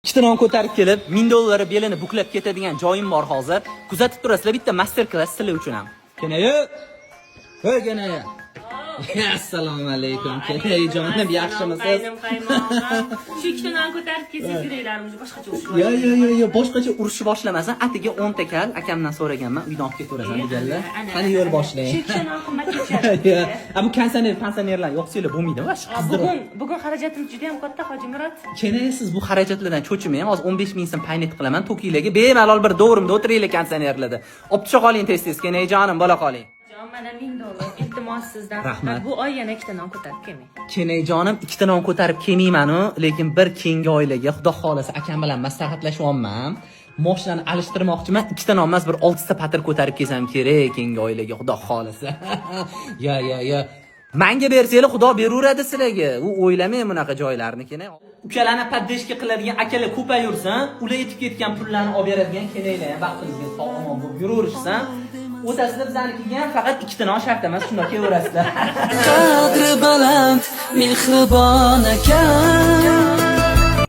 ikkita non ko'tarib kelib, $1000 belini buklab ketadigan joyim bor hozir. Kuzatib turasizlar, bitta master klass sizlar uchun ham. Kenayi. Hoy kenayi. Assalomu alaykum. Kenayi jonim, yaxshimisiz? Shu ikkita non ko'tarib kelsangiz keraklarimiz boshqacha urush. Yo, boshqacha urushni boshlamasin. Atiga 10 ta kal akamdan so'raganman, uydan olib ketaverasan deganlar. Qani yo'l boshlang. Shu ikkita non qimmat kechadi. Bu pensionerlar yo'qsizlar bo'lmaydi va Bugun xarajatimiz juda ham katta, Hoji Murod. Kenayi siz bu xarajatlardan cho'chimang. Hozir 15 ming so'm paynet qilaman Tokilarga. Bemalol bir dovrimda o'tiringlar pensionerlarda. Olib chiqa qoling tez-tez, Kenayi jonim, bola qoling. Mana $1000 iltimos sizdan. Rahmat. Bu oy yana ikkita non ko'tarib kelmang. Kenayi jonim, ikkita non ko'tarib kelmayman-u, lekin bir keyingi oilaga xudo xolasa akam bilan maslahatlashyapman. Moshinani alishtirmoqchiman. Ikkita non emas, bir 6 ta patir ko'tarib kelsam kerak keyingi oilaga, xudo xolasa. Ya. Menga bersanglar xudo beraveradi sizlarga. U o'ylamang bunaqa joylarni, Kenayi. Ukalarni paddeshka qiladigan akalar ko'payursin, ular yetib ketgan pullarni olib beradigan Kenaylar ham baxtingizga sog'-omon bo'lib yuraverishsin. O'tasizlar bizanikiga faqat ikkita non shart emas, shunday kelaverasizlar. Qadri baland, mehribon ekan.